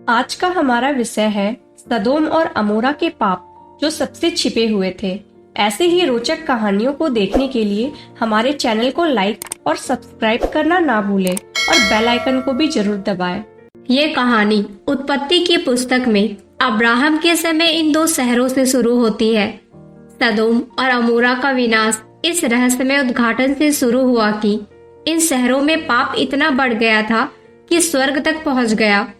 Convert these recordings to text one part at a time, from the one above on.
आज का हमारा विषय है सदोम और अमोरा के पाप जो सबसे छिपे हुए थे। ऐसे ही रोचक कहानियों को देखने के लिए हमारे चैनल को लाइक और सब्सक्राइब करना ना भूलें और बेल आइकन को भी जरूर दबाएं। ये कहानी उत्पत्ति की पुस्तक में अब्राहम के समय इन दो शहरों से शुरू होती है। सदोम और अमोरा का विनाश इस रहस्यमय उद्घाटन से शुरू हुआ कि इन शहरों में पाप इतना बढ़ गया था कि स्वर्ग तक पहुंच गया।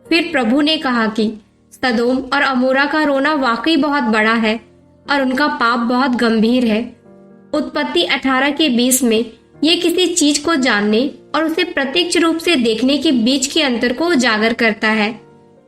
फिर प्रभु ने कहा कि सदोम और अमोरा का रोना वाकई बहुत बड़ा है और उनका पाप बहुत गंभीर है। उत्पत्ति 18 के 20 में ये किसी चीज को जानने और उसे प्रत्यक्ष रूप से देखने के बीच के अंतर को उजागर करता है।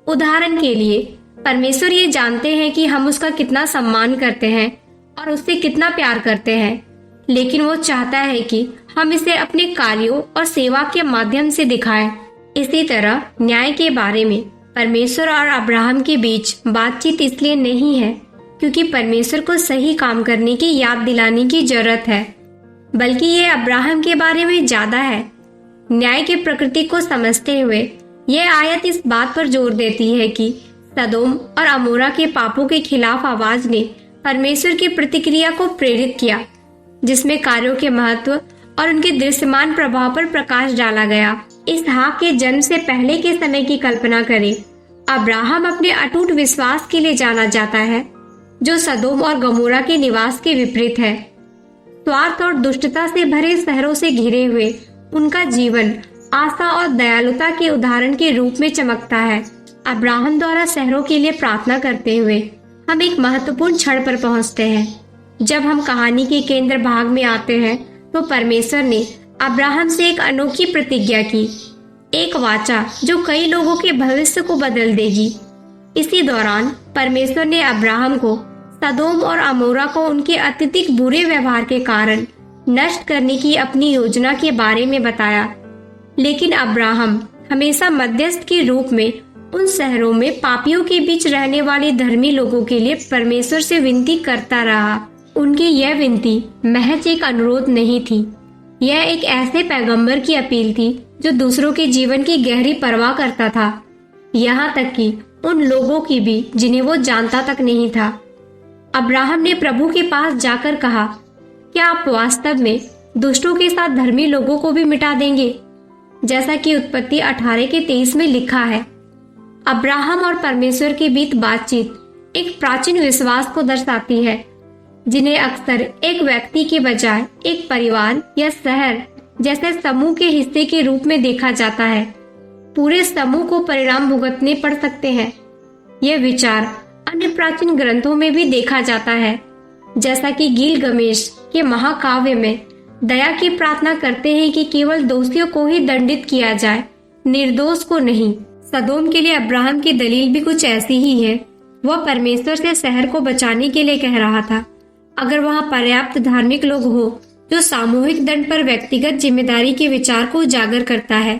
उदाहरण के लिए परमेश्वर ये जानते हैं कि हम उसका कितना सम्मान करते हैं और उससे कितना प्यार करते हैं, लेकिन वो चाहता है कि हम इसे अपने कार्यों और सेवा के माध्यम से दिखाएं। इसी तरह न्याय के बारे में परमेश्वर और अब्राहम के बीच बातचीत इसलिए नहीं है क्योंकि परमेश्वर को सही काम करने की याद दिलाने की जरूरत है, बल्कि ये अब्राहम के बारे में ज्यादा है। न्याय की प्रकृति को समझते हुए यह आयत इस बात पर जोर देती है कि सदोम और अमोरा के पापों के खिलाफ आवाज ने परमेश्वर की प्रतिक्रिया को प्रेरित किया, जिसमें कार्यों के महत्व और उनके दृश्यमान प्रभाव पर प्रकाश डाला गया। इसहाक के जन्म से पहले के समय की कल्पना करें। अब्राहम अपने अटूट विश्वास के लिए जाना जाता है, जो सदोम और गमोरा के निवास के विपरीत है। स्वार्थ और दुष्टता से भरे शहरों से घिरे हुए उनका जीवन आशा और दयालुता के उदाहरण के रूप में चमकता है। अब्राहम द्वारा शहरों के लिए प्रार्थना करते हुए हम एक महत्वपूर्ण क्षण पर पहुंचते हैं। जब हम कहानी के केंद्र भाग में आते हैं तो परमेश्वर ने अब्राहम से एक अनोखी प्रतिज्ञा की, एक वाचा जो कई लोगों के भविष्य को बदल देगी। इसी दौरान परमेश्वर ने अब्राहम को सदोम और अमोरा को उनके अत्यधिक बुरे व्यवहार के कारण नष्ट करने की अपनी योजना के बारे में बताया, लेकिन अब्राहम हमेशा मध्यस्थ के रूप में उन शहरों में पापियों के बीच रहने वाले धर्मी लोगों के लिए परमेश्वर से विनती करता रहा। उनकी यह विनती महज एक अनुरोध नहीं थी, यह एक ऐसे पैगंबर की अपील थी जो दूसरों के जीवन की गहरी परवाह करता था, यहाँ तक कि उन लोगों की भी जिन्हें वो जानता तक नहीं था। अब्राहम ने प्रभु के पास जाकर कहा, क्या आप वास्तव में दुष्टों के साथ धर्मी लोगों को भी मिटा देंगे? जैसा कि उत्पत्ति 18 के 23 में लिखा है। अब्राहम और परमेश्वर के बीच बातचीत एक प्राचीन विश्वास को दर्शाती है, जिन्हें अक्सर एक व्यक्ति के बजाय एक परिवार या शहर जैसे समूह के हिस्से के रूप में देखा जाता है। पूरे समूह को परिणाम भुगतने पड़ सकते हैं। यह विचार अन्य प्राचीन ग्रंथों में भी देखा जाता है, जैसा कि गिलगमेश के महाकाव्य में दया की प्रार्थना करते हैं कि केवल दोषियों को ही दंडित किया जाए, निर्दोष को नहीं। सदोम के लिए अब्राहम की दलील भी कुछ ऐसी ही है। वह परमेश्वर से शहर को बचाने के लिए कह रहा था। अगर वहाँ पर्याप्त धार्मिक लोग हो जो सामूहिक दंड पर व्यक्तिगत जिम्मेदारी के विचार को उजागर करता है।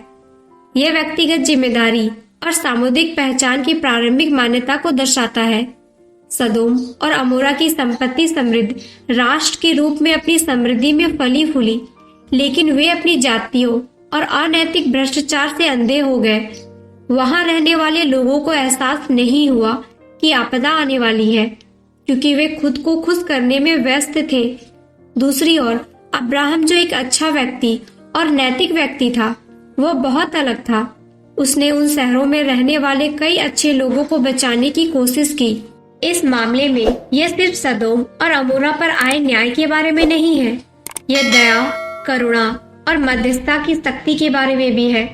यह व्यक्तिगत जिम्मेदारी और सामुदायिक पहचान की प्रारंभिक मान्यता को दर्शाता है। सदोम और अमोरा की संपत्ति समृद्ध राष्ट्र के रूप में अपनी समृद्धि में फली फूली, लेकिन वे अपनी जातियों और अनैतिक भ्रष्टाचार से अंधे हो गए। वहां रहने वाले लोगों को एहसास नहीं हुआ कि आपदा आने वाली है, क्योंकि वे खुद को खुश करने में व्यस्त थे। दूसरी ओर अब्राहम, जो एक अच्छा व्यक्ति और नैतिक व्यक्ति था, वह बहुत अलग था। उसने उन शहरों में रहने वाले कई अच्छे लोगों को बचाने की कोशिश की। इस मामले में यह सिर्फ सदोम और अमोरा पर आए न्याय के बारे में नहीं है, यह दया, करुणा और मध्यस्थता की शक्ति के बारे में भी है,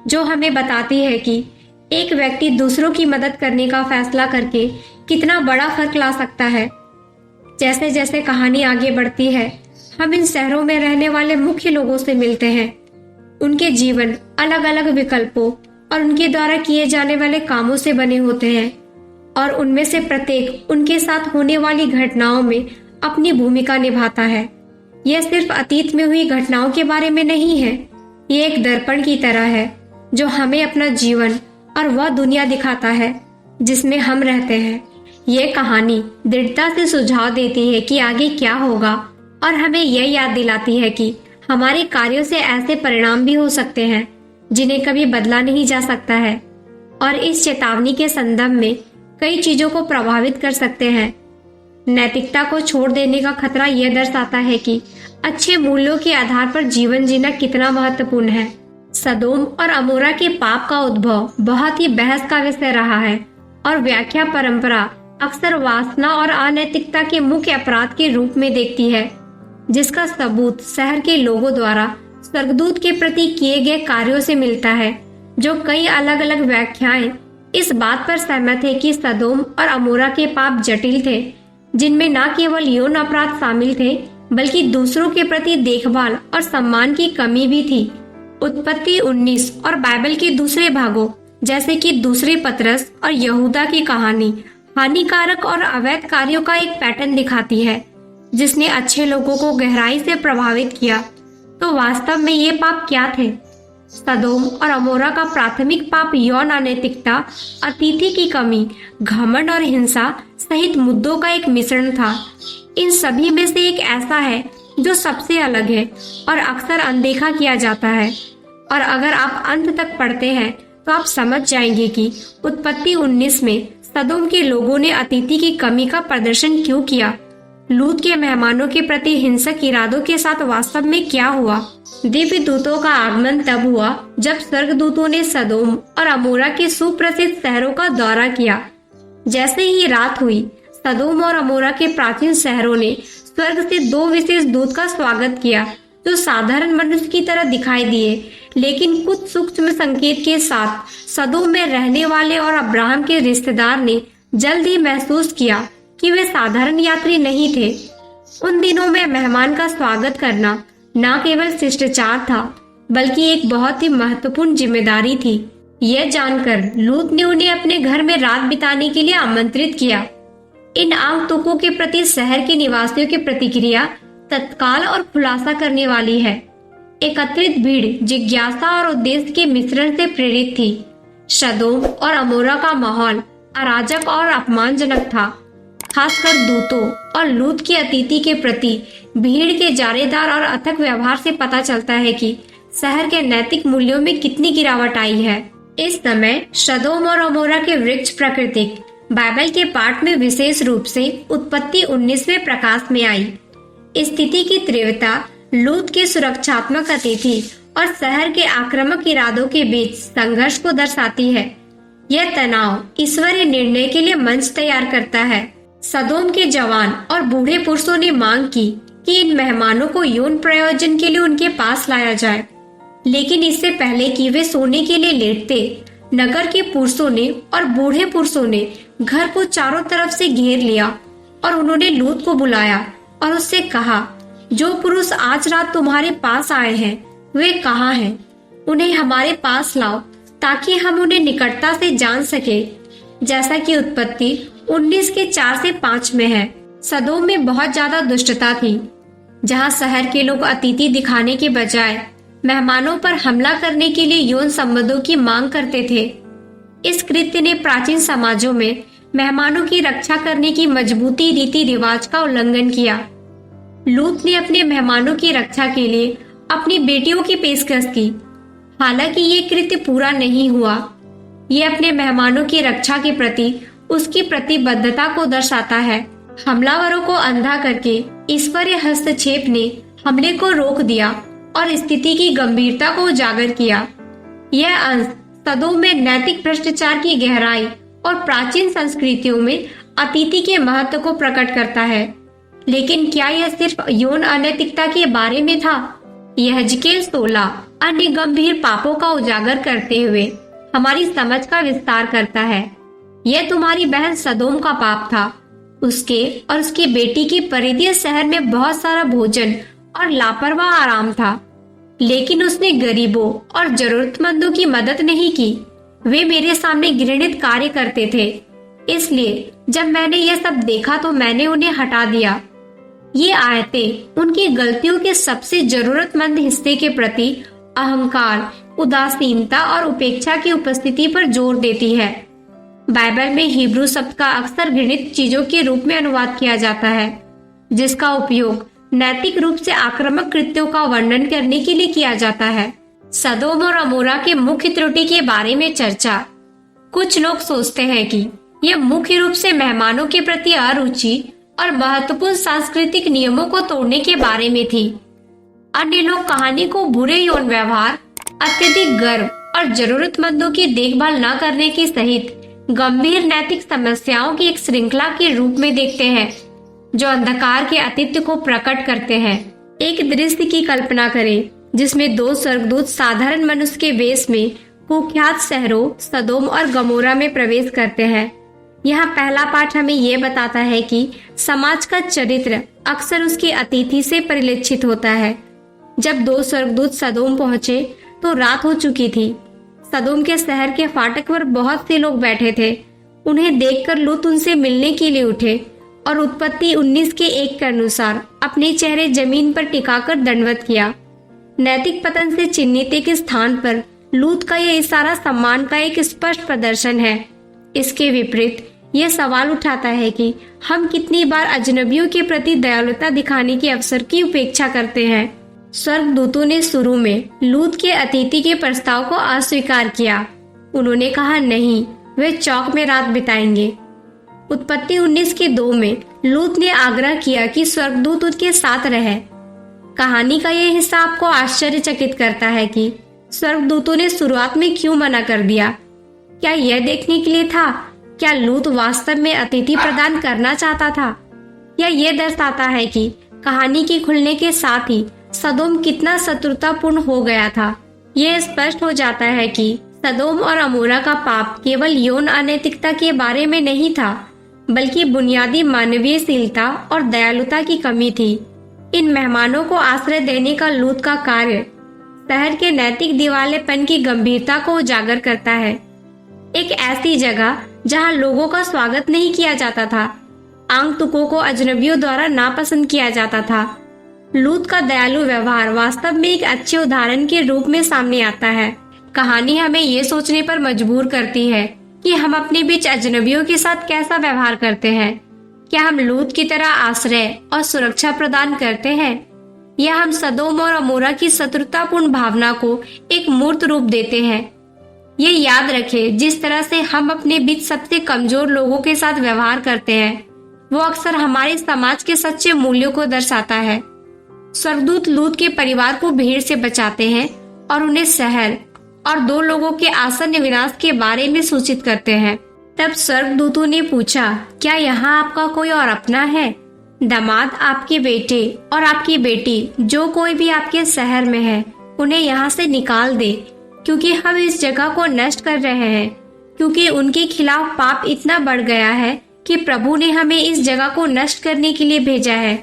जो हमें बताती है कि एक व्यक्ति दूसरों की मदद करने का फैसला करके कितना बड़ा फर्क ला सकता है। जैसे जैसे कहानी आगे बढ़ती है, हम इन शहरों में रहने वाले मुख्य लोगों से मिलते हैं। उनके जीवन अलग अलग विकल्पों और उनके द्वारा किए जाने वाले कामों से बने होते हैं, और उनमें से प्रत्येक उनके साथ होने वाली घटनाओं में अपनी भूमिका निभाता है। यह सिर्फ अतीत में हुई घटनाओं के बारे में नहीं है, ये एक दर्पण की तरह है जो हमें अपना जीवन और वह दुनिया दिखाता है जिसमें हम रहते हैं। ये कहानी दृढ़ता से सुझाव देती है कि आगे क्या होगा, और हमें यह याद दिलाती है कि हमारे कार्यों से ऐसे परिणाम भी हो सकते हैं जिन्हें कभी बदला नहीं जा सकता है। और इस चेतावनी के संदर्भ में कई चीजों को प्रभावित कर सकते हैं। नैतिकता को छोड़ देने का खतरा यह दर्शाता है कि अच्छे मूल्यों के आधार पर जीवन जीना कितना महत्वपूर्ण है। सदोम और अमोरा के पाप का उद्भव बहुत ही बहस का विषय रहा है और व्याख्या परंपरा अक्सर वासना और अनैतिकता के मुख्य अपराध के रूप में देखती है, जिसका सबूत शहर के लोगों द्वारा स्वर्गदूत के प्रति किए गए कार्यों से मिलता है, जो कई अलग अलग व्याख्याएं इस बात पर सहमत है कि सदोम और अमोरा के पाप जटिल थे, जिनमें न केवल यौन अपराध शामिल थे बल्कि दूसरों के प्रति देखभाल और सम्मान की कमी भी थी। उत्पत्ति 19 और बाइबल के दूसरे भागों जैसे कि दूसरे पतरस और यहूदा की कहानी हानिकारक और अवैध कार्यों का एक पैटर्न दिखाती है, जिसने अच्छे लोगों को गहराई से प्रभावित किया। तो वास्तव में ये पाप क्या थे? सदोम और अमोरा का प्राथमिक पाप यौन अनैतिकता, अतिथि की कमी, घमंड और हिंसा सहित मुद्दों का एक मिश्रण था। इन सभी में से एक ऐसा है जो सबसे अलग है और अक्सर अनदेखा किया जाता है। और अगर आप अंत तक पढ़ते हैं तो आप समझ जाएंगे कि उत्पत्ति 19 में सदोम के लोगों ने अतिथि की कमी का प्रदर्शन क्यों किया। लूत के मेहमानों के प्रति हिंसक इरादों के साथ वास्तव में क्या हुआ। दिव्य दूतों का आगमन तब हुआ जब स्वर्गदूतों ने सदोम और अमोरा के सुप्रसिद्ध शहरों का दौरा किया। जैसे ही रात हुई, सदोम और अमोरा के प्राचीन शहरों ने स्वर्ग से 2 विशेष दूत का स्वागत किया, जो साधारण मनुष्य की तरह दिखाई दिए, लेकिन कुछ सूक्ष्म संकेत के साथ। सदोम में रहने वाले और अब्राहम के रिश्तेदार ने जल्द ही महसूस किया कि वे साधारण यात्री नहीं थे। उन दिनों में मेहमान का स्वागत करना न केवल शिष्टाचार था, बल्कि एक बहुत ही महत्वपूर्ण जिम्मेदारी थी। यह जानकर लूत ने उन्हें अपने घर में रात बिताने के लिए आमंत्रित किया। इन आगंतुकों के प्रति शहर के निवासियों की प्रतिक्रिया तत्काल और खुलासा करने वाली है। एकत्रित भीड़ जिज्ञासा और उद्देश्य के मिश्रण से प्रेरित थी। सदोम और अमोरा का माहौल अराजक और अपमानजनक था, खासकर दूतों और लूत की अतिथि के प्रति भीड़ के जारेदार और अथक व्यवहार से पता चलता है कि शहर के नैतिक मूल्यों में कितनी गिरावट आई है। इस समय सदोम और अमोरा के वृक्ष प्राकृतिक बाइबल के पाठ में विशेष रूप से उत्पत्ति 19 में प्रकाश में आई। स्थिति की तीव्रता लूत के सुरक्षात्मक अतिथि और शहर के आक्रामक इरादों के बीच संघर्ष को दर्शाती है। यह तनाव ईश्वरीय निर्णय के लिए मंच तैयार करता है। सदोम के जवान और बूढ़े पुरुषों ने मांग की कि इन मेहमानों को यौन प्रयोजन के लिए उनके पास लाया जाए, लेकिन इससे पहले कि वे सोने के लिए लेटते, नगर के पुरुषों ने और बूढ़े पुरुषों ने घर को चारों तरफ से घेर लिया और उन्होंने लूत को बुलाया और उससे कहा, जो पुरुष आज रात तुम्हारे पास आए हैं वे कहाँ हैं? उन्हें हमारे पास लाओ ताकि हम उन्हें निकटता से जान सके, जैसा कि उत्पत्ति 19 के 4 से 5 में है। सदोम में बहुत ज्यादा दुष्टता थी, जहाँ शहर के लोग अतिथि दिखाने के बजाय मेहमानों पर हमला करने के लिए यौन संबंधों की मांग करते थे। इस कृत्य ने प्राचीन समाजों में मेहमानों की रक्षा करने की मजबूती रीति रिवाज का उल्लंघन किया। लूत ने अपने मेहमानों की रक्षा के लिए अपनी बेटियों की पेशकश की। हालांकि ये कृत्य पूरा नहीं हुआ, ये अपने मेहमानों की रक्षा के प्रति उसकी प्रतिबद्धता को दर्शाता है। हमलावरों को अंधा करके ईश्वरीय हस्तक्षेप ने हमले को रोक दिया और स्थिति की गंभीरता को उजागर किया। यह अंश सदोम में नैतिक भ्रष्टाचार की गहराई और प्राचीन संस्कृतियों में अतिथि के महत्व को प्रकट करता है। लेकिन क्या यह सिर्फ यौन अनैतिकता के बारे में था? यहेजकेल 16 अन्य गंभीर पापों का उजागर करते हुए हमारी समझ का विस्तार करता है। यह तुम्हारी बहन सदोम का पाप था। उसके और उसकी बेटी की परिधीय शहर में बहुत सारा भोजन और लापरवाह आराम था, लेकिन उसने गरीबों और जरूरतमंदों की मदद नहीं की। वे मेरे सामने घृणित कार्य करते थे, इसलिए जब मैंने यह सब देखा तो मैंने उन्हें हटा दिया। ये आयतें उनकी गलतियों के सबसे जरूरतमंद हिस्से के प्रति अहंकार, उदासीनता और उपेक्षा की उपस्थिति पर जोर देती है। बाइबल में हिब्रू शब्द का अक्सर घृणित चीजों के रूप में अनुवाद किया जाता है, जिसका उपयोग नैतिक रूप से आक्रामक कृत्यों का वर्णन करने के लिए किया जाता है। सदोम और अमोरा के मुख्य त्रुटि के बारे में चर्चा। कुछ लोग सोचते हैं कि यह मुख्य रूप से मेहमानों के प्रति अरुचि और महत्वपूर्ण सांस्कृतिक नियमों को तोड़ने के बारे में थी। अन्य लोग कहानी को बुरे यौन व्यवहार, अत्यधिक गर्व और जरूरतमंदों की देखभाल न करने की सहित गंभीर नैतिक समस्याओं की एक श्रृंखला के रूप में देखते हैं, जो अंधकार के अस्तित्व को प्रकट करते हैं। एक दृश्य की कल्पना करें जिसमें दो स्वर्गदूत साधारण मनुष्य के वेश में कुख्यात शहरों सदोम और गमोरा में प्रवेश करते हैं। यहाँ पहला पाठ हमें ये बताता है कि समाज का चरित्र अक्सर उसके अतिथि से परिलक्षित होता है। जब दो स्वर्गदूत सदोम पहुँचे तो रात हो चुकी थी। सदोम के शहर के फाटक पर बहुत से लोग बैठे थे। उन्हें देखकर लूत उनसे मिलने के लिए उठे और उत्पत्ति 19 के 1 के अनुसार अपने चेहरे जमीन पर टिकाकर दंडवत किया। नैतिक पतन से चिन्हित एक स्थान पर लूत का यह इशारा सम्मान का एक स्पष्ट प्रदर्शन है। इसके विपरीत यह सवाल उठाता है कि हम कितनी बार अजनबियों के प्रति दयालुता दिखाने के अवसर की उपेक्षा करते हैं। स्वर्गदूतों ने शुरू में लूत के अतिथि के प्रस्ताव को अस्वीकार किया। उन्होंने कहा नहीं, वे चौक में रात बिताएंगे। उत्पत्ति 19 के 2 में लूत ने आग्रह किया कि स्वर्गदूत उनके साथ रहे। कहानी का यह हिस्सा आपको आश्चर्यचकित करता है कि स्वर्गदूतों ने शुरुआत में क्यों मना कर दिया। क्या यह देखने के लिए था क्या लूत वास्तव में अतिथि प्रदान करना चाहता था, या यह दर्शाता है कि कहानी के खुलने के साथ ही सदोम कितना शत्रुतापूर्ण हो गया था। यह स्पष्ट हो जाता है कि सदोम और अमोरा का पाप केवल यौन अनैतिकता के बारे में नहीं था, बल्कि बुनियादी मानवीयशीलता और दयालुता की कमी थी। इन मेहमानों को आश्रय देने का लूत का कार्य शहर के नैतिक दिवालेपन की गंभीरता को उजागर करता है। एक ऐसी जगह जहां लोगों का स्वागत नहीं किया जाता था, आगंतुकों को अजनबियों द्वारा नापसंद किया जाता था। लूत का दयालु व्यवहार वास्तव में एक अच्छे उदाहरण के रूप में सामने आता है। कहानी हमें ये सोचने पर मजबूर करती है कि हम अपने बीच अजनबियों के साथ कैसा व्यवहार करते हैं। क्या हम लूत की तरह आश्रय और सुरक्षा प्रदान करते हैं, या हम सदोम और अमोरा की शत्रुतापूर्ण भावना को एक मूर्त रूप देते हैं। ये याद रखें, जिस तरह से हम अपने बीच सबसे कमजोर लोगों के साथ व्यवहार करते हैं, वो अक्सर हमारे समाज के सच्चे मूल्यों को दर्शाता है। स्वर्गदूत लूत के परिवार को भीड़ से बचाते हैं और उन्हें शहर और 2 लोगों के आसन्न विनाश के बारे में सूचित करते हैं। तब स्वर्गदूतों ने पूछा, क्या यहाँ आपका कोई और अपना है? दामाद, आपके बेटे और आपकी बेटी, जो कोई भी आपके शहर में है, उन्हें यहाँ से निकाल दे, क्योंकि हम इस जगह को नष्ट कर रहे हैं, क्योंकि उनके खिलाफ पाप इतना बढ़ गया है कि प्रभु ने हमें इस जगह को नष्ट करने के लिए भेजा है,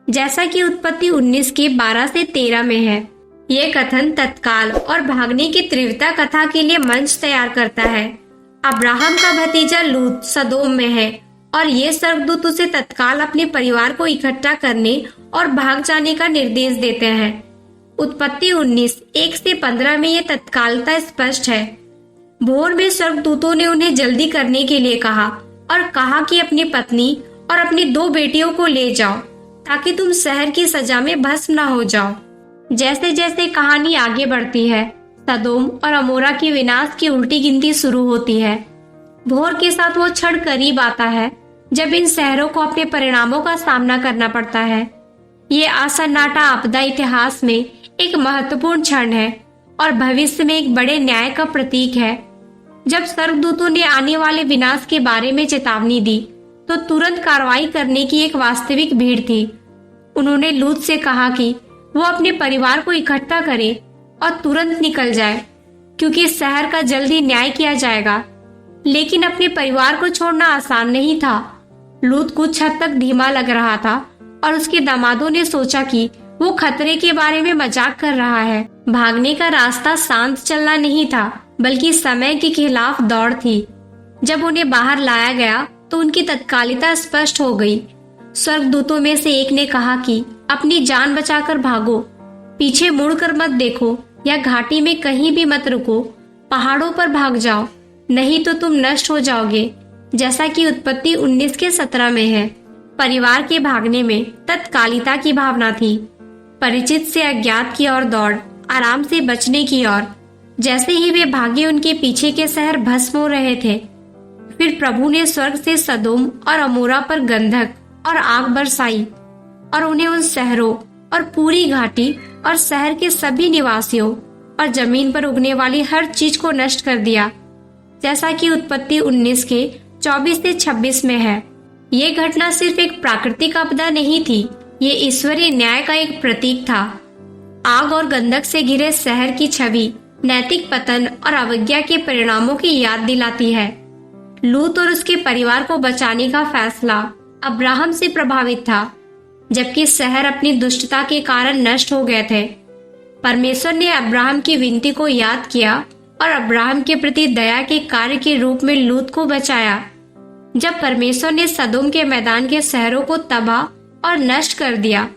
जैसा कि उत्पत्ति 19 के 12 से 13 में है। ये कथन तत्काल और भागने की तीव्रता कथा के लिए मंच तैयार करता है। अब्राहम का भतीजा लूत सदोम में है और ये स्वर्गदूत उसे तत्काल अपने परिवार को इकट्ठा करने और भाग जाने का निर्देश देते हैं। उत्पत्ति 19 1 से 15 में ये तत्कालता स्पष्ट है। भोर में स्वर्गदूतों ने उन्हें जल्दी करने के लिए कहा और कहा कि अपनी पत्नी और अपनी 2 बेटियों को ले जाओ, ताकि तुम शहर की सजा में भस्म न हो जाओ। जैसे जैसे कहानी आगे बढ़ती है, सदोम और अमोरा के विनाश की उल्टी गिनती शुरू होती है। भोर के साथ वो क्षण करीब आता है जब इन शहरों को अपने परिणामों का सामना करना पड़ता है। ये असन्नाटा आपदा इतिहास में एक महत्वपूर्ण क्षण है और भविष्य में एक बड़े न्याय का प्रतीक है। जब स्वर्गदूतों ने आने वाले विनाश के बारे में चेतावनी दी, तो तुरंत कार्रवाई करने की एक वास्तविक भीड़ थी। उन्होंने लूत से कहा कि वो अपने परिवार को इकट्ठा करे और तुरंत निकल जाए, क्योंकि शहर का जल्द ही न्याय किया जाएगा। लेकिन अपने परिवार को छोड़ना आसान नहीं था। लूत कुछ हद तक धीमा लग रहा था और उसके दामादों ने सोचा कि वो खतरे के बारे में मजाक कर रहा है। भागने का रास्ता शांत चलना नहीं था, बल्कि समय के खिलाफ दौड़ थी। जब उन्हें बाहर लाया गया तो उनकी तत्कालिता स्पष्ट हो गई। स्वर्गदूतों में से एक ने कहा कि अपनी जान बचाकर भागो, पीछे मुड़कर मत देखो या घाटी में कहीं भी मत रुको, पहाड़ों पर भाग जाओ, नहीं तो तुम नष्ट हो जाओगे, जैसा कि उत्पत्ति 19 के 17 में है। परिवार के भागने में तत्कालिता की भावना थी। परिचित से अज्ञात की ओर दौड़, आराम से बचने की ओर। जैसे ही वे भागे उनके पीछे के शहर भस्म हो रहे थे। फिर प्रभु ने स्वर्ग से सदोम और अमोरा पर गंधक और आग बरसाई और उन्हें उन शहरों और पूरी घाटी और शहर के सभी निवासियों और जमीन पर उगने वाली हर चीज को नष्ट कर दिया, जैसा कि उत्पत्ति 19 के 24 से 26 में है। ये घटना सिर्फ एक प्राकृतिक आपदा नहीं थी, ये ईश्वरीय न्याय का एक प्रतीक था। आग और गंधक से घिरे शहर की छवि नैतिक पतन और अवज्ञा के परिणामों की याद दिलाती है। लूत और उसके परिवार को बचाने का फैसला अब्राहम से प्रभावित था, जबकि शहर अपनी दुष्टता के कारण नष्ट हो गए थे। परमेश्वर ने अब्राहम की विनती को याद किया और अब्राहम के प्रति दया के कार्य के रूप में लूत को बचाया। जब परमेश्वर ने सदोम के मैदान के शहरों को तबाह और नष्ट कर दिया,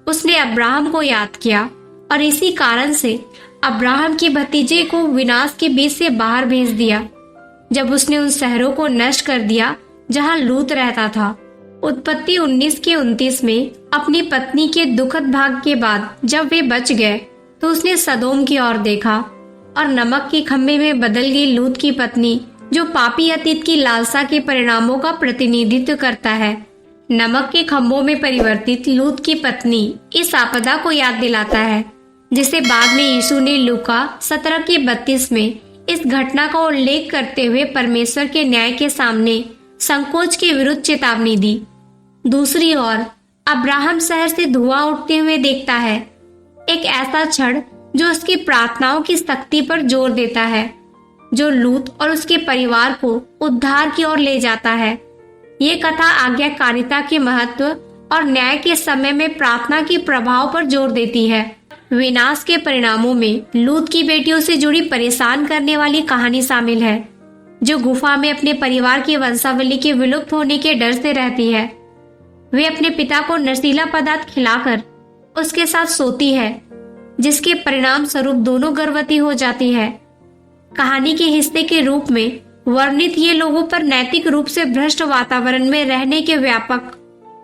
उसने अब्राहम को याद किया और इसी कारण से अब्राहम के भतीजे को विनाश के बीच से बाहर भेज दिया, जब उसने उन शहरों को नष्ट कर दिया जहां लूत रहता था। उत्पत्ति 19 के 29 में अपनी पत्नी के दुखद भाग के बाद जब वे बच गए तो उसने सदोम की ओर देखा और नमक के खम्भे में बदल गई लूत की पत्नी, जो पापी अतीत की लालसा के परिणामों का प्रतिनिधित्व करता है। नमक के खम्भों में परिवर्तित लूत की पत्नी इस आपदा को याद दिलाता है, जिसे बाद में यीशु ने लूका 17 के 32 में इस घटना का उल्लेख करते हुए परमेश्वर के न्याय के सामने संकोच के विरुद्ध चेतावनी दी। दूसरी ओर अब्राहम शहर से धुआं उठते हुए देखता है, एक ऐसा क्षण जो उसकी प्रार्थनाओं की सख्ती पर जोर देता है, जो लूत और उसके परिवार को उद्धार की ओर ले जाता है। ये कथा आज्ञाकारिता के महत्व और न्याय के समय में प्रार्थना के प्रभाव पर जोर देती है। विनाश के परिणामों में लूत की बेटियों से जुड़ी परेशान करने वाली कहानी शामिल है, जो गुफा में अपने परिवार की वंशावली के विलुप्त होने के डर से रहती है। वे अपने पिता को नशीला पदार्थ खिलाकर उसके साथ सोती है, जिसके परिणाम स्वरूप दोनों गर्भवती हो जाती है। कहानी के हिस्से के रूप में वर्णित ये लोगों पर नैतिक रूप से भ्रष्ट वातावरण में रहने के व्यापक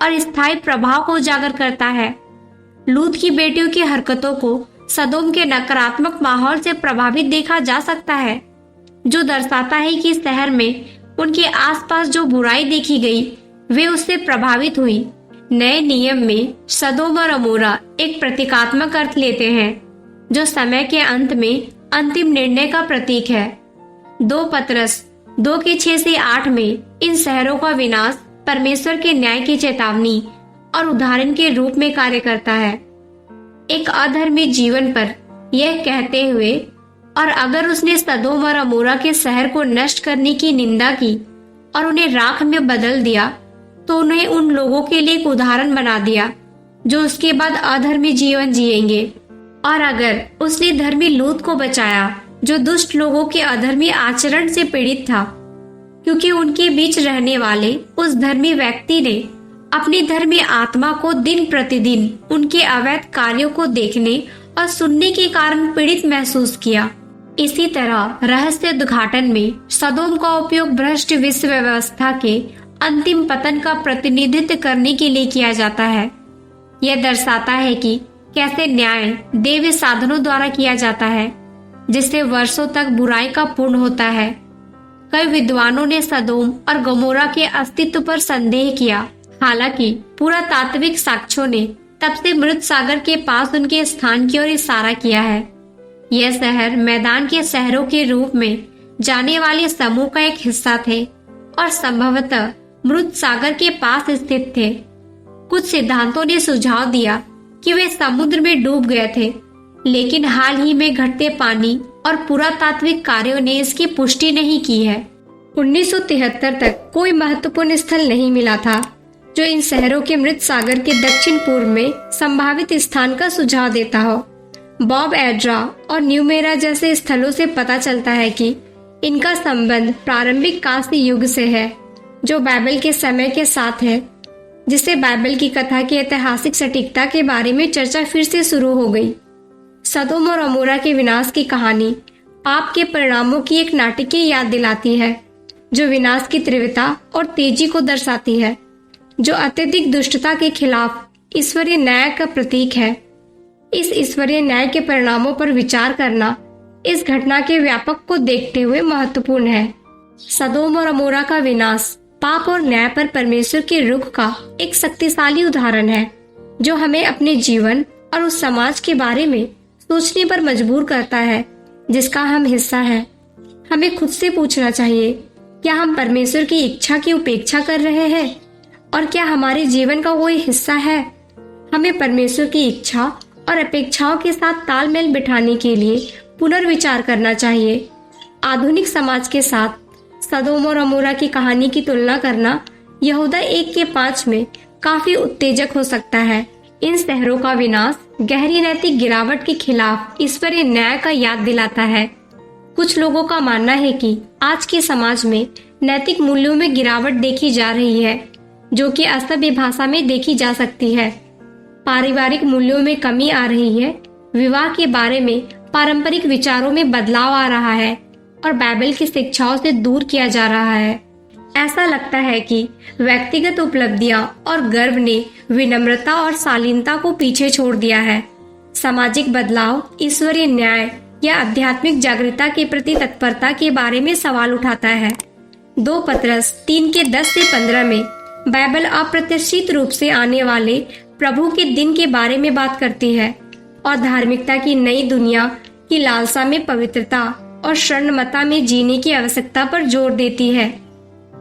और स्थायी प्रभाव को उजागर करता है। लूत की बेटियों की हरकतों को सदोम के नकारात्मक माहौल से प्रभावित देखा जा सकता है, जो दर्शाता है कि शहर में उनके आसपास जो बुराई देखी गई वे उससे प्रभावित हुई। नए नियम में सदोम और अमोरा एक प्रतीकात्मक अर्थ लेते हैं, जो समय के अंत में अंतिम निर्णय का प्रतीक है। 2 पतरस 2 के 6 से 8 में इन शहरों का विनाश परमेश्वर के न्याय की चेतावनी और उदाहरण के रूप में कार्य करता है। एक अधर्मी जीवन पर यह कहते हुए, और अगर उसने सदोम और अमोरा के शहर को नष्ट करने की निंदा की और उन्हें राख में बदल दिया, तो उन्हें उन लोगों के लिए एक उदाहरण बना दिया जो उसके बाद अधर्मी जीवन जिएंगे। और अगर उसने धर्मी लूत को बचाया, जो दुष्ट लोगों के अधर्मी आचरण से पीड़ित था, क्योंकि उनके बीच रहने वाले उस धर्मी व्यक्ति ने अपनी धर्मी आत्मा को दिन प्रतिदिन उनके अवैध कार्यों को देखने और सुनने के कारण पीड़ित महसूस किया। इसी तरह रहस्य उद्घाटन में सदोम का उपयोग भ्रष्ट विश्व व्यवस्था के अंतिम पतन का प्रतिनिधित्व करने के लिए किया जाता है। यह दर्शाता है कि कैसे न्याय दैवीय साधनों द्वारा किया जाता है, जिससे वर्षों तक बुराई का पूर्ण होता है। कई विद्वानों ने सदोम और गमोरा के अस्तित्व पर संदेह किया, हालांकि पुरातात्विक साक्ष्यों ने तब से मृत सागर के पास उनके स्थान की ओर इशारा किया है। यह शहर मैदान के शहरों के रूप में जाने वाले समूह का एक हिस्सा थे और संभवतः मृत सागर के पास स्थित थे। कुछ सिद्धांतों ने सुझाव दिया कि वे समुद्र में डूब गए थे, लेकिन हाल ही में घटते पानी और पुरातात्विक कार्यों ने इसकी पुष्टि नहीं की है। 1973 तक कोई महत्वपूर्ण स्थल नहीं मिला था जो इन शहरों के मृत सागर के दक्षिण पूर्व में संभावित स्थान का सुझाव देता हो। बॉब एड्रा और न्यूमेरा जैसे स्थलों से पता चलता है कि इनका संबंध प्रारंभिक कांस्य युग से है, जो बाइबल के समय के साथ है, जिससे बाइबल की कथा की ऐतिहासिक सटीकता के बारे में चर्चा फिर से शुरू हो गई। सदोम और अमोरा के विनाश की कहानी पाप के परिणामों की एक नाटकीय याद दिलाती है, जो विनाश की तीव्रता और तेजी को दर्शाती है, जो अत्यधिक दुष्टता के खिलाफ ईश्वरीय न्याय का प्रतीक है। इस ईश्वरीय न्याय के परिणामों पर विचार करना इस घटना के व्यापक को देखते हुए महत्वपूर्ण है। सदोम और अमोरा का विनाश पाप और न्याय पर परमेश्वर के रुख का एक शक्तिशाली उदाहरण है, जो हमें अपने जीवन और उस समाज के बारे में सोचने पर मजबूर करता है जिसका हम हिस्सा हैं। हमें खुद से पूछना चाहिए, क्या हम परमेश्वर की इच्छा की उपेक्षा कर रहे हैं और क्या हमारे जीवन का कोई हिस्सा है? हमें परमेश्वर की इच्छा और अपेक्षाओं के साथ तालमेल बिठाने के लिए पुनर्विचार करना चाहिए। आधुनिक समाज के साथ सदोम और अमोरा की कहानी की तुलना करना यहूदा 1:5 में काफी उत्तेजक हो सकता है। इन शहरों का विनाश गहरी नैतिक गिरावट के खिलाफ ईश्वरीय न्याय का याद दिलाता है। कुछ लोगों का मानना है कि आज के समाज में नैतिक मूल्यों में गिरावट देखी जा रही है, जो कि असभ्य भाषा में देखी जा सकती है। पारिवारिक मूल्यों में कमी आ रही है, विवाह के बारे में पारंपरिक विचारों में बदलाव आ रहा है और बाइबल की शिक्षाओं से दूर किया जा रहा है। ऐसा लगता है कि व्यक्तिगत उपलब्धियां और गर्व ने विनम्रता और शालीनता को पीछे छोड़ दिया है। सामाजिक बदलाव ईश्वरीय न्याय या आध्यात्मिक जागरूकता के प्रति तत्परता के बारे में सवाल उठाता है। 2 पतरस 3:10-15 में बाइबल अप्रत्याशित रूप से आने वाले प्रभु के दिन के बारे में बात करती है और धार्मिकता की नई दुनिया की लालसा में पवित्रता और शरणमता में जीने की आवश्यकता पर जोर देती है।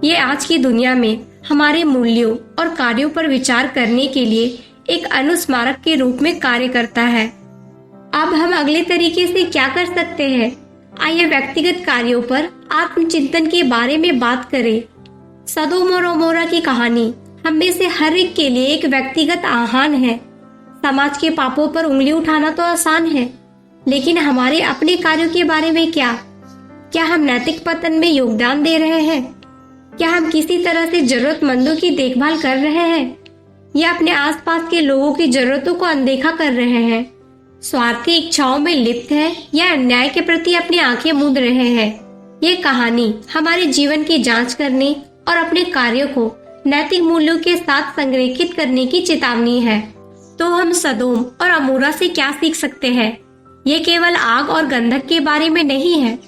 ये आज की दुनिया में हमारे मूल्यों और कार्यों पर विचार करने के लिए एक अनुस्मारक के रूप में कार्य करता है। अब हम अगले तरीके से क्या कर सकते हैं? आइए व्यक्तिगत कार्यों पर आत्मचिंतन के बारे में बात करें। सदोम और अमोरा की कहानी हम में से हर एक के लिए एक व्यक्तिगत आह्वान है। समाज के पापों पर उंगली उठाना तो आसान है, लेकिन हमारे अपने कार्यों के बारे में क्या हम नैतिक पतन में योगदान दे रहे हैं? क्या हम किसी तरह से जरूरतमंदों की देखभाल कर रहे हैं या अपने आसपास के लोगों की जरूरतों को अनदेखा कर रहे हैं? स्वार्थी इच्छाओं में लिप्त है या अन्याय के प्रति अपनी आंखें मूंद रहे हैं? ये कहानी हमारे जीवन की जांच करने और अपने कार्यों को नैतिक मूल्यों के साथ संरेखित करने की चेतावनी है। तो हम सदोम और अमोरा से क्या सीख सकते हैं? ये केवल आग और गंधक के बारे में नहीं है,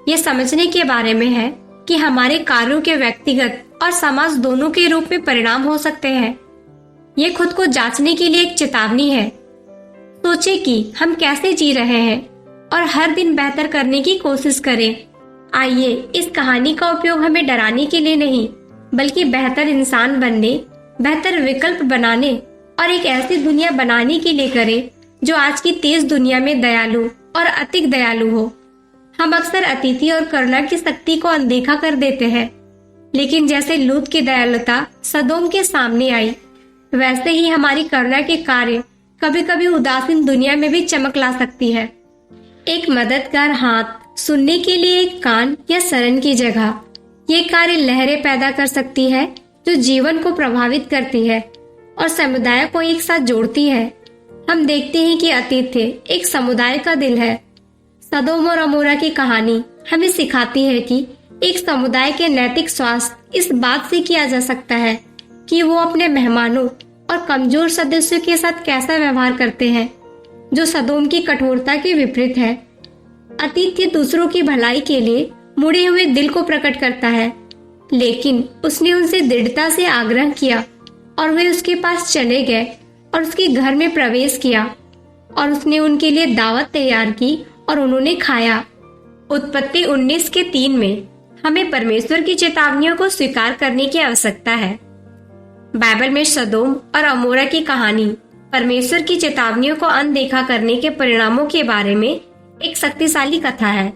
ये समझने के बारे में है कि हमारे कार्यों के व्यक्तिगत और समाज दोनों के रूप में परिणाम हो सकते हैं। ये खुद को जांचने के लिए एक चेतावनी है। सोचें कि हम कैसे जी रहे हैं और हर दिन बेहतर करने की कोशिश करें। आइए इस कहानी का उपयोग हमें डराने के लिए नहीं, बल्कि बेहतर इंसान बनने, बेहतर विकल्प बनाने और एक ऐसी दुनिया बनाने के लिए करें जो आज की तेज दुनिया में दयालु और अतिक दयालु हो। हम अक्सर अतिथि और करुणा की शक्ति को अनदेखा कर देते हैं, लेकिन जैसे लूत की दयालुता सदोम के सामने आई, वैसे ही हमारी करुणा के कार्य कभी कभी उदासीन दुनिया में भी चमक ला सकती है। एक मददगार हाथ, सुनने के लिए एक कान या शरण की जगह, ये कार्य लहरें पैदा कर सकती है जो जीवन को प्रभावित करती है और समुदाय को एक साथ जोड़ती है। हम देखते हैं कि आतिथ्य एक समुदाय का दिल है। सदोम और अमोरा की कहानी हमें सिखाती है कि एक समुदाय के नैतिक स्वास्थ्य इस बात से किया जा सकता है कि वो अपने मेहमानों और कमजोर सदस्यों के साथ कैसा व्यवहार करते हैं, जो सदोम की कठोरता के विपरीत है। आतिथ्य दूसरों की भलाई के लिए मुड़े हुए दिल को प्रकट करता है, लेकिन उसने उनसे दृढ़ता से आग्रह किया और वे उसके पास चले गए और उसके घर में प्रवेश किया और उसने उनके लिए दावत तैयार की और उन्होंने खाया। उत्पत्ति 19:3 में हमें परमेश्वर की चेतावनियों को स्वीकार करने की आवश्यकता है। बाइबल में सदोम और अमोरा की कहानी परमेश्वर की चेतावनियों को अनदेखा करने के परिणामों के बारे में एक शक्तिशाली कथा है,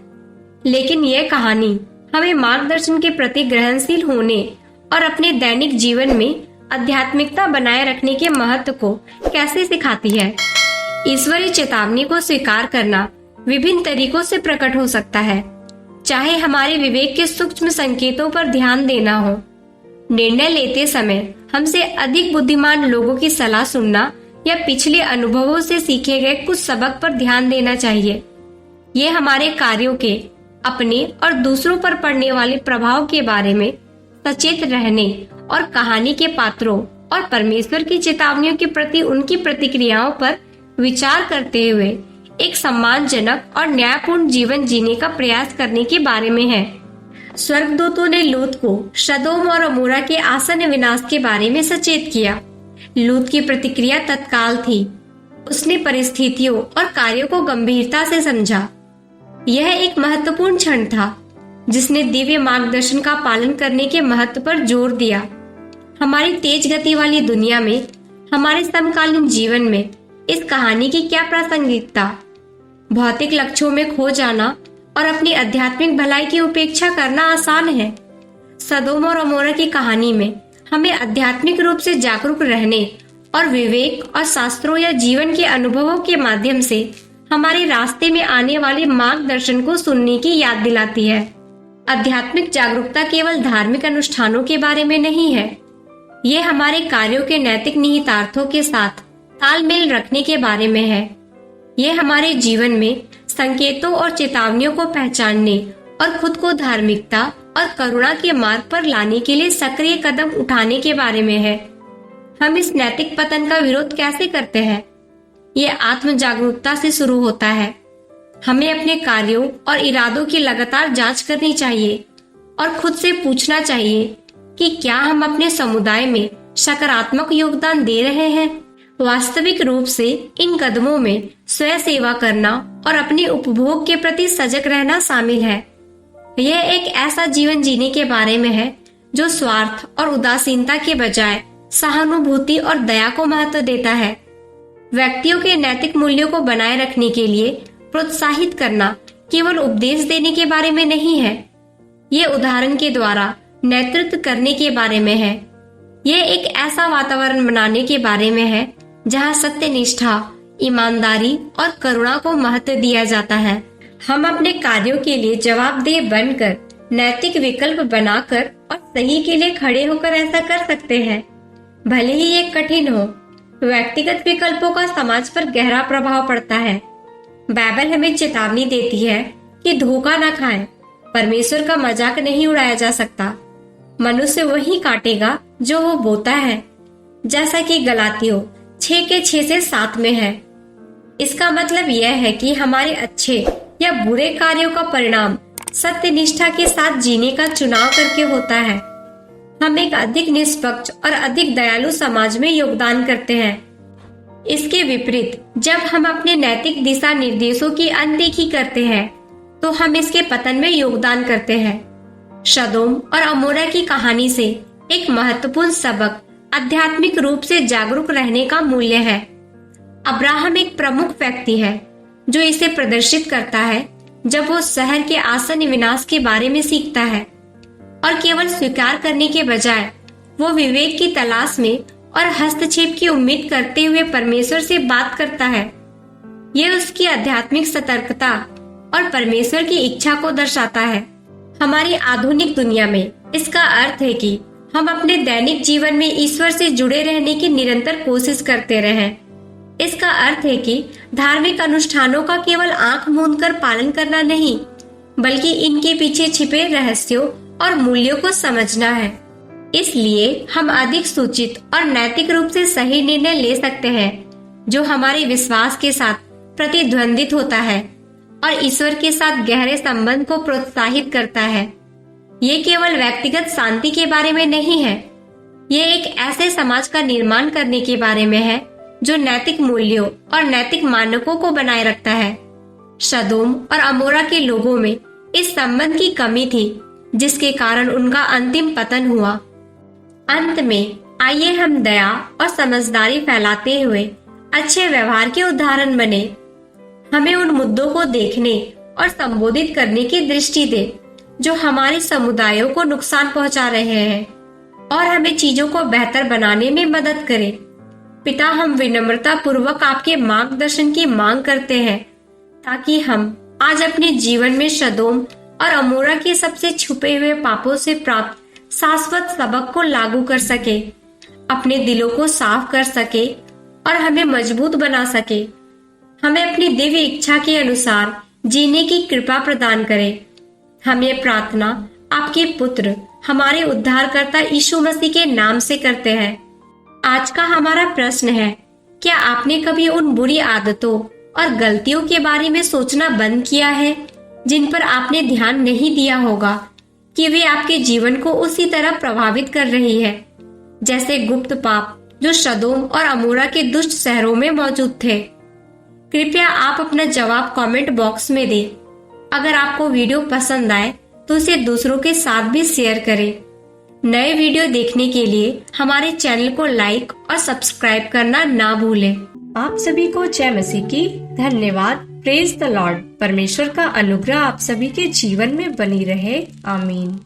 लेकिन यह कहानी हमें मार्गदर्शन के प्रति ग्रहणशील होने और अपने दैनिक जीवन में आध्यात्मिकता बनाए रखने के महत्व को कैसे सिखाती है। ईश्वरीय चेतावनी को स्वीकार करना विभिन्न तरीकों से प्रकट हो सकता है, चाहे हमारे विवेक के सूक्ष्म संकेतों पर ध्यान देना हो, निर्णय लेते समय हमसे अधिक बुद्धिमान लोगों की सलाह सुनना या पिछले अनुभवों से सीखे गए कुछ सबक पर ध्यान देना चाहिए। ये हमारे कार्यों के, अपने और दूसरों पर पड़ने वाले प्रभाव के बारे में सचेत रहने और कहानी के पात्रों और परमेश्वर की चेतावनियों के प्रति उनकी प्रतिक्रियाओं पर विचार करते हुए एक सम्मानजनक और न्यायपूर्ण जीवन जीने का प्रयास करने के बारे में है। स्वर्गदूतों ने लूत को सदोम और अमोरा के आसन्न विनाश के बारे में सचेत किया। लूत की प्रतिक्रिया तत्काल थी। उसने परिस्थितियों और कार्यों को गंभीरता से समझा। यह एक महत्वपूर्ण क्षण था जिसने दिव्य मार्गदर्शन का पालन करने के महत्व पर जोर दिया। हमारी तेज गति वाली दुनिया में, हमारे समकालीन जीवन में इस कहानी की क्या प्रासंगिकता। भौतिक लक्ष्यों में खो जाना और अपनी आध्यात्मिक भलाई की उपेक्षा करना आसान है। सदोम और अमोरा की कहानी में हमें आध्यात्मिक रूप से जागरूक रहने और विवेक और शास्त्रों या जीवन के अनुभवों के माध्यम से हमारे रास्ते में आने वाले मार्गदर्शन को सुनने की याद दिलाती है। आध्यात्मिक जागरूकता केवल धार्मिक अनुष्ठानों के बारे में नहीं है, ये हमारे कार्यों के नैतिक निहितार्थों के साथ तालमेल रखने के बारे में है। ये हमारे जीवन में संकेतों और चेतावनियों को पहचानने और खुद को धार्मिकता और करुणा के मार्ग पर लाने के लिए सक्रिय कदम उठाने के बारे में है। हम इस नैतिक पतन का विरोध कैसे करते हैं? ये आत्म जागरूकता से शुरू होता है। हमें अपने कार्यों और इरादों की लगातार जांच करनी चाहिए और खुद से पूछना चाहिए कि क्या हम अपने समुदाय में सकारात्मक योगदान दे रहे हैं। वास्तविक रूप से इन कदमों में स्वयं सेवा करना और अपने उपभोग के प्रति सजग रहना शामिल है। यह एक ऐसा जीवन जीने के बारे में है जो स्वार्थ और उदासीनता के बजाय सहानुभूति और दया को महत्व देता है। व्यक्तियों के नैतिक मूल्यों को बनाए रखने के लिए प्रोत्साहित करना केवल उपदेश देने के बारे में नहीं है, ये उदाहरण के द्वारा नेतृत्व करने के बारे में है। ये एक ऐसा वातावरण बनाने के बारे में है जहाँ सत्यनिष्ठा, ईमानदारी और करुणा को महत्व दिया जाता है। हम अपने कार्यों के लिए जवाबदेह बनकर, नैतिक विकल्प बनाकर और सही के लिए खड़े होकर ऐसा कर सकते हैं, भले ही ये कठिन हो। व्यक्तिगत विकल्पों का समाज पर गहरा प्रभाव पड़ता है। बाइबल हमें चेतावनी देती है कि धोखा न खाएं। परमेश्वर का मजाक नहीं उड़ाया जा सकता। मनुष्य वही काटेगा जो वो बोता है, जैसा कि गलातियों 6:6-7 में है। इसका मतलब यह है कि हमारे अच्छे या बुरे कार्यों का परिणाम सत्यनिष्ठा के साथ जीने का चुनाव करके होता है। हम एक अधिक निष्पक्ष और अधिक दयालु समाज में योगदान करते हैं। इसके विपरीत, जब हम अपने नैतिक दिशा निर्देशों की अनदेखी करते हैं तो हम इसके पतन में योगदान करते हैं। सदोम और अमोरा की कहानी से एक महत्वपूर्ण सबक आध्यात्मिक रूप से जागरूक रहने का मूल्य है। अब्राहम एक प्रमुख व्यक्ति है जो इसे प्रदर्शित करता है जब वो शहर के आसन्न विनाश के बारे में सीखता है और केवल स्वीकार करने के बजाय वो विवेक की तलाश में और हस्तक्षेप की उम्मीद करते हुए परमेश्वर से बात करता है। ये उसकी आध्यात्मिक सतर्कता और परमेश्वर की इच्छा को दर्शाता है। हमारी आधुनिक दुनिया में इसका अर्थ है कि हम अपने दैनिक जीवन में ईश्वर से जुड़े रहने की निरंतर कोशिश करते रहें। इसका अर्थ है कि धार्मिक अनुष्ठानों का केवल आंख मूंदकर पालन करना नहीं, बल्कि इनके पीछे छिपे रहस्यों और मूल्यों को समझना है। इसलिए हम अधिक सूचित और नैतिक रूप से सही निर्णय ले सकते हैं जो हमारे विश्वास के साथ प्रतिद्वंदित होता है और ईश्वर के साथ गहरे संबंध को प्रोत्साहित करता है। ये केवल व्यक्तिगत शांति के बारे में नहीं है, ये एक ऐसे समाज का निर्माण करने के बारे में है जो नैतिक मूल्यों और नैतिक मानकों को बनाए रखता है। सदोम और अमोरा के लोगों में इस संबंध की कमी थी जिसके कारण उनका अंतिम पतन हुआ। अंत में आइए हम दया और समझदारी फैलाते हुए अच्छे व्यवहार के उदाहरण बने। हमें उन मुद्दों को देखने और संबोधित करने की दृष्टि दे जो हमारे समुदायों को नुकसान पहुंचा रहे हैं और हमें चीजों को बेहतर बनाने में मदद करें। पिता, हम विनम्रता पूर्वक आपके मार्गदर्शन की मांग करते हैं ताकि हम आज अपने जीवन में सदोम और अमोरा के सबसे छुपे हुए पापों से प्राप्त शाश्वत सबक को लागू कर सके, अपने दिलों को साफ कर सके और हमें मजबूत बना सके। हमें अपनी दिव्य इच्छा के अनुसार जीने की कृपा प्रदान करें। हम ये प्रार्थना आपके पुत्र, हमारे उद्धारकर्ता यीशु मसीह के नाम से करते हैं। आज का हमारा प्रश्न है, क्या आपने कभी उन बुरी आदतों और गलतियों के बारे में सोचना बंद किया है जिन पर आपने ध्यान नहीं दिया होगा कि वे आपके जीवन को उसी तरह प्रभावित कर रही है जैसे गुप्त पाप जो सदोम और अमोरा के दुष्ट शहरों में मौजूद थे। कृपया आप अपना जवाब कमेंट बॉक्स में दें। अगर आपको वीडियो पसंद आए तो इसे दूसरों के साथ भी शेयर करें। नए वीडियो देखने के लिए हमारे चैनल को लाइक और सब्सक्राइब करना ना भूलें। आप सभी को जय मसीह की धन्यवाद। Praise the Lord. परमेश्वर का अनुग्रह आप सभी के जीवन में बनी रहे। आमीन।